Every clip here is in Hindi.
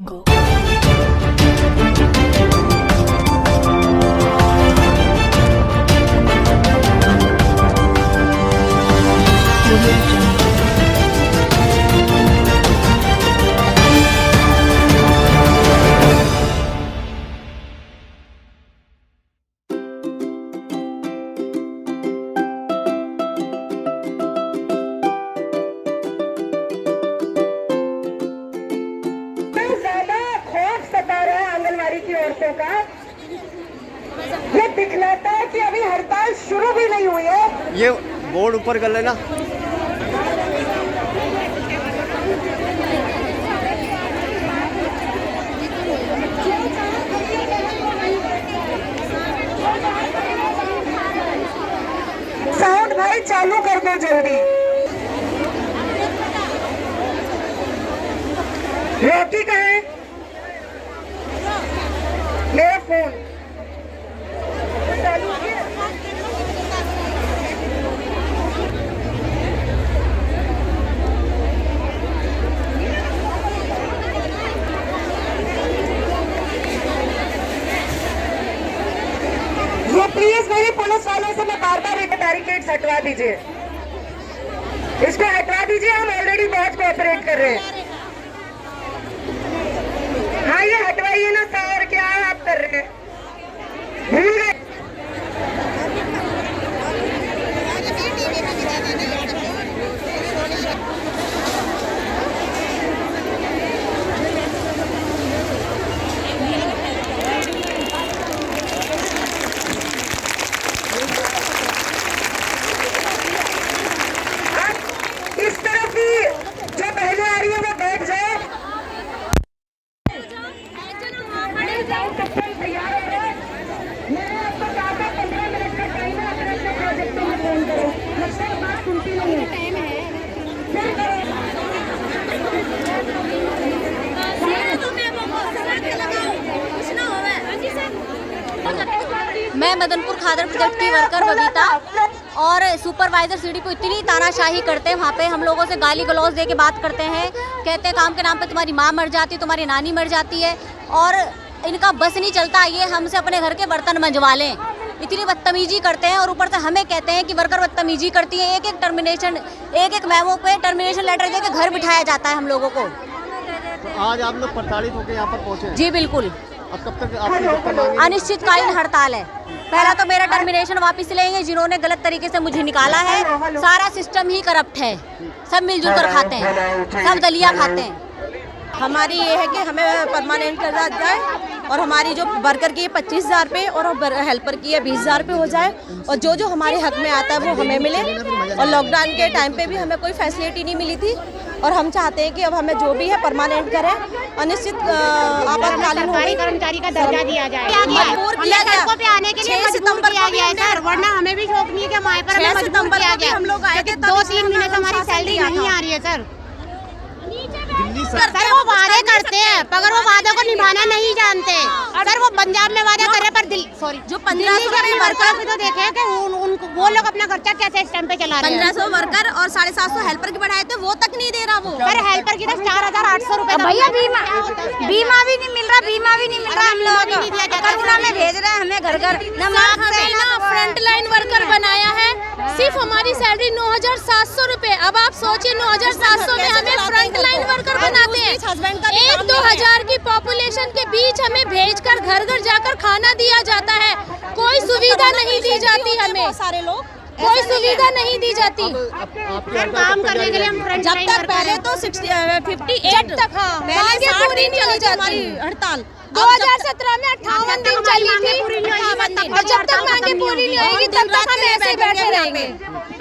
Go. की औरतों का ये दिखलाता है कि अभी हड़ताल शुरू भी नहीं हुई है। ये बोर्ड ऊपर कर लेना। साउंड भाई चालू कर दो जल्दी। रोटी कहाँ है? मेरा फोन चालू किया। ये प्लीज मेरी पुलिस वालों से मैं बार-बार एक बैरिकेड हटवा दीजिए, इसको हटवा दीजिए। हम ऑलरेडी बहुत कोऑपरेट कर रहे हैं। हाँ ये हटवाइए ना सर, क्या आप कर रहे हैं? भूल गए? इस तरफ ही जो पहले आ रही है वो बैठ जाए। तैयार हो रहे हैं। मैंने आपको कहा था 15 मिनट का टाइम है, अगर अपने प्रोजेक्टों में फोन करो। लगता है बात सुनती नहीं है। टाइम है मैं मदनपुर खादर प्रोजेक्ट की वर्कर बबीता और सुपरवाइजर सीडी को इतनी तानाशाही करते हैं। वहाँ पे हम लोगों से गाली गलौज दे के बात करते हैं, कहते हैं काम के नाम पे तुम्हारी माँ मर जाती है, तुम्हारी नानी मर जाती है, और इनका बस नहीं चलता ये हमसे अपने घर के बर्तन मंजवा लें। इतनी बदतमीजी करते हैं और ऊपर से हमें कहते हैं कि वर्कर बदतमीजी करती है। एक एक मेमो पे टर्मिनेशन लेटर दे के घर बिठाया जाता है हम लोगों को। तो आज आप लोग प्रताड़ित होकर यहाँ पर पहुँचे? जी बिल्कुल। अब कब तक आपकी मांगे? अनिश्चितकालीन हड़ताल है। पहला तो मेरा टर्मिनेशन वापस लेंगे, जिन्होंने गलत तरीके से मुझे निकाला है। सारा सिस्टम ही करप्ट है, सब मिलजुल कर खाते हैं, सब दलिया खाते हैं। हमारी ये है कि हमें परमानेंट करा जाए और हमारी जो वर्कर की 25,000 पे और हेल्पर की है 20,000 पे हो जाए, और जो जो हमारे हक में आता है वो हमें मिले। और लॉकडाउन के टाइम पे भी हमें कोई फैसिलिटी नहीं मिली थी, और हम चाहते हैं कि अब हमें जो भी है परमानेंट करें। अनिश्चित आपातकालीन हो गई, कर्मचारी का दर्जा दिया जाए। मजबूर किया गया पे आने के लिए 6 सितंबर किया गया है सर, वरना हमें भी शौक नहीं है कि हमारे पर हमें मजबूर किया गया। हम लोग आए थे, 2-3 महीने से हमारी सैलरी नहीं आ रही है सर। दिल्ली सर वो वादे करते हैं मगर वो वादे को निभाना नहीं जानते। सर वो पंजाब में वादा करे पर जो 1500 वर्कर भी तो देखे कि वो लोग अपना खर्चा कैसे इस टाइम पे चला रहे हैं। 1500 वर्कर और 750 हेल्पर के बढ़ाए थे, वो तक नहीं दे रहा वो। सर हेल्पर की तो 4,800 रुपए भैया बीमा भी नहीं मिल रहा, बीमा भी नहीं मिल रहा। हम लोग करुणा में भेज रहे हैं हमें घर घर। हमें ना फ्रंट लाइन वर्कर बनाया है, सिर्फ हमारी सैलरी 9,700 रुपए। अब आप सोचिए 9,700 में हमें फ्रंट लाइन वर्कर बनाते हैं। 1-2 हजार की पॉपुलेशन के बीच हमें भेजकर घर घर जाकर खाना दिया जाता है। कोई सुविधा नहीं दी जाती हमें, सारे लोग कोई सुविधा नहीं दी जाती। काम करने के लिए हम फ्रंट जब लाइन तक वर्कर पहले हैं। तो 58 तक हाँ पहले 60 दिन चली थी हमारी हड़ताल। 2017 में 58 दिन चली थी, और जब तक मांगे पूरी नहीं होगी तब तक हम ऐसे बैठे रहेंगे।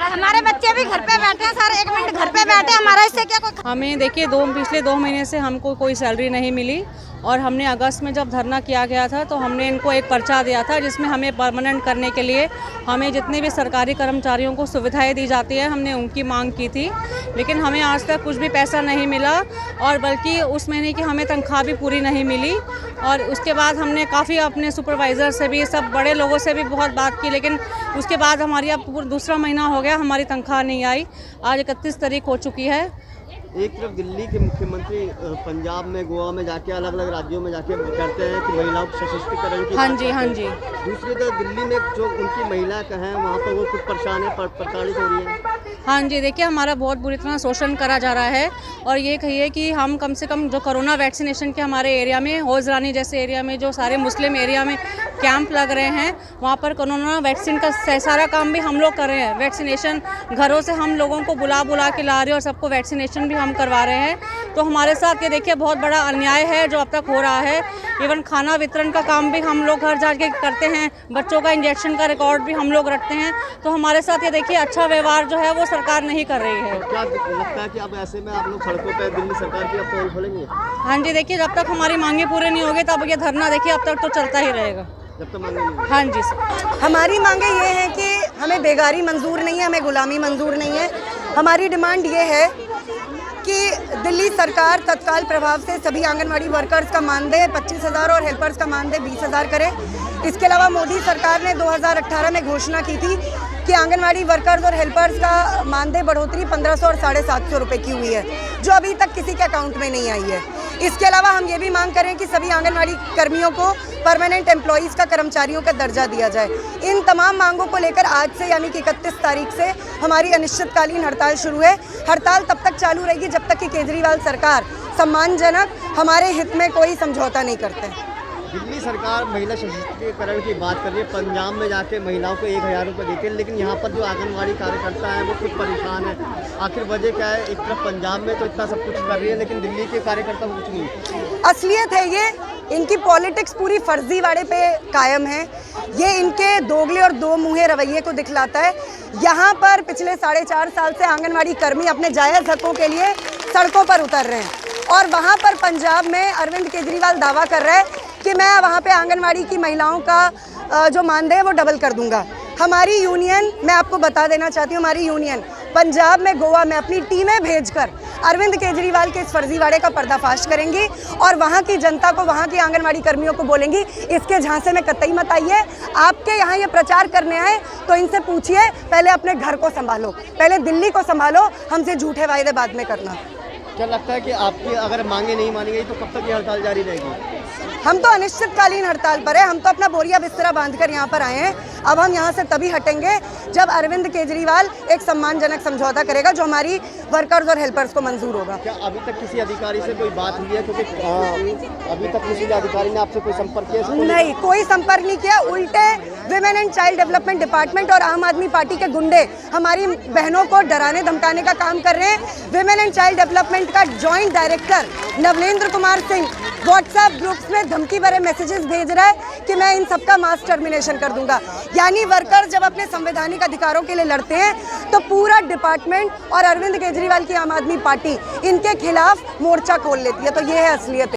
हमारे बच्चे भी घर पे बैठे हैं सर, 1 मिनट घर पे बैठे, हमारा इससे क्या कोई। हमें देखिए पिछले 2 महीने से हमको कोई सैलरी नहीं मिली, और हमने अगस्त में जब धरना किया गया था तो हमने इनको एक पर्चा दिया था जिसमें हमें परमानेंट करने के लिए हमें जितने भी सरकारी कर्मचारियों को सुविधाएं दी जाती है हमने उनकी मांग की थी, लेकिन हमें आज तक कुछ भी पैसा नहीं मिला, और बल्कि उस महीने की हमें तनख्वाह भी पूरी नहीं मिली। और उसके बाद हमने काफ़ी अपने सुपरवाइज़र से भी, सब बड़े लोगों से भी बहुत बात की, लेकिन उसके बाद हमारी अब दूसरा महीना हो गया, हमारी तनख्वाह नहीं आई। आज 31 तारीख हो चुकी है, एक तरफ दिल्ली के मुख्यमंत्री पंजाब में, गोवा में जाके अलग अलग राज्यों में जाके कहते हैं कि महिलाओं को सशक्तिकरण की, हाँ जी। दूसरी तरफ दिल्ली में जो उनकी महिला का है वहाँ पर वो कुछ परेशान है, प्रताड़ित हो रही है। हाँ जी, देखिए हमारा बहुत बुरी तरह शोषण करा जा रहा है। और ये कहिए कि हम कम से कम जो कोरोना वैक्सीनेशन के हमारे एरिया में, हौज रानी जैसे एरिया में जो सारे मुस्लिम एरिया में कैंप लग रहे हैं, वहाँ पर कोरोना वैक्सीन का सारा काम भी हम लोग कर रहे हैं। वैक्सीनेशन घरों से हम लोगों को बुला के ला रहे हैं और सबको वैक्सीनेशन भी हम करवा रहे हैं। तो हमारे साथ ये देखिए बहुत बड़ा अन्याय है जो अब तक हो रहा है। इवन खाना वितरण का काम भी हम लोग घर जाके करते हैं, बच्चों का इंजेक्शन का रिकॉर्ड भी हम लोग रखते हैं। तो हमारे साथ ये देखिए अच्छा व्यवहार जो है वो सरकार नहीं कर रही है। क्या लगता है कि अब ऐसे में आप लोग सड़कों पर दिल्ली सरकार की अब पोल खोलेंगे? हाँ जी, देखिए जब तक हमारी मांगे पूरे नहीं होगी तब ये धरना देखिए अब तक तो चलता ही रहेगा, जब तक मांगे नहीं। हाँ जी सर। हमारी मांगे ये हैं कि हमें बेगारी मंजूर नहीं है, हमें गुलामी मंजूर नहीं है। हमारी डिमांड ये है कि दिल्ली सरकार तत्काल प्रभाव से सभी आंगनवाड़ी वर्कर्स का मानदेय 25,000 और हेल्पर्स का मानदेय 20,000 करे। इसके अलावा मोदी सरकार ने 2018 में घोषणा की थी कि आंगनवाड़ी वर्कर्स और हेल्पर्स का मानदेय बढ़ोतरी 1500 और 750 रुपये की हुई है, जो अभी तक किसी के अकाउंट में नहीं आई है। इसके अलावा हम ये भी मांग करें कि सभी आंगनवाड़ी कर्मियों को परमानेंट एम्प्लॉइज़ का कर्मचारियों का दर्जा दिया जाए। इन तमाम मांगों को लेकर आज से यानी कि 31 तारीख से हमारी अनिश्चितकालीन हड़ताल शुरू है। हड़ताल तब तक चालू रहेगी जब तक कि केजरीवाल सरकार सम्मानजनक हमारे हित में कोई समझौता नहीं करते। दिल्ली सरकार महिला सशक्तिकरण की बात कर रही है, पंजाब में जाके महिलाओं को 1,000 रुपये देती है, लेकिन यहाँ पर जो आंगनवाड़ी कार्यकर्ता हैं वो खुद परेशान है। आखिर वजह क्या है? एक तरफ पंजाब में तो इतना सब कुछ कर रही है लेकिन दिल्ली के कार्यकर्ता को कुछ नहीं। असलियत है ये, इनकी पॉलिटिक्स पूरी फर्जीवाड़े पे कायम है। ये इनके दोगले और दो मुँहे रवैये को दिखलाता है। यहाँ पर पिछले 4.5 साल से आंगनवाड़ी कर्मी अपने जायज़ हकों के लिए सड़कों पर उतर रहे हैं और वहाँ पर पंजाब में अरविंद केजरीवाल दावा कर रहा है कि मैं वहाँ पे आंगनवाड़ी की महिलाओं का जो मानदेय है वो डबल कर दूंगा। हमारी यूनियन, मैं आपको बता देना चाहती हूँ, हमारी यूनियन पंजाब में, गोवा में अपनी टीमें भेजकर अरविंद केजरीवाल के इस फर्जीवाड़े का पर्दाफाश करेंगी और वहाँ की जनता को, वहाँ की आंगनवाड़ी कर्मियों को बोलेंगी इसके झांसे में कतई मत आइए। आपके यहाँ ये प्रचार करने आए तो इनसे पूछिए पहले अपने घर को संभालो, पहले दिल्ली को संभालो, हमसे झूठे वायदे बाद में करना। क्या लगता है कि आपकी अगर मांगे नहीं मानी गई तो कब तक ये हड़ताल जारी रहेगी? हम तो अनिश्चितकालीन हड़ताल पर है। हम तो अपना बोरिया बिस्तरा बांधकर यहाँ पर आए हैं। अब हम यहाँ से तभी हटेंगे जब अरविंद केजरीवाल एक सम्मानजनक समझौता करेगा जो हमारी वर्कर्स और हेल्पर्स को मंजूर होगा। क्या अभी तक किसी अधिकारी से कोई बात हुई है? क्योंकि अभी तक किसी अधिकारी ने आपसे कोई संपर्क किया? नहीं, कोई संपर्क नहीं किया। उल्टे women and child development department और आम आदमी पार्टी के गुंडे हमारी बहनों को डराने धमकाने का काम कर रहे हैं। विमेन एंड चाइल्ड डेवलपमेंट का joint director Navlendra Kumar Singh WhatsApp groups में धमकी भरे मैसेजेस भेज रहा है कि मैं इन सबका मास टर्मिनेशन कर दूंगा। यानी वर्कर जब अपने संवैधानिक अधिकारों के लिए लड़ते हैं तो पूरा डिपार्टमेंट और अरविंद केजरीवाल की आम आदमी पार्टी इनके खिलाफ मोर्चा खोल लेती है। तो ये है असलियत।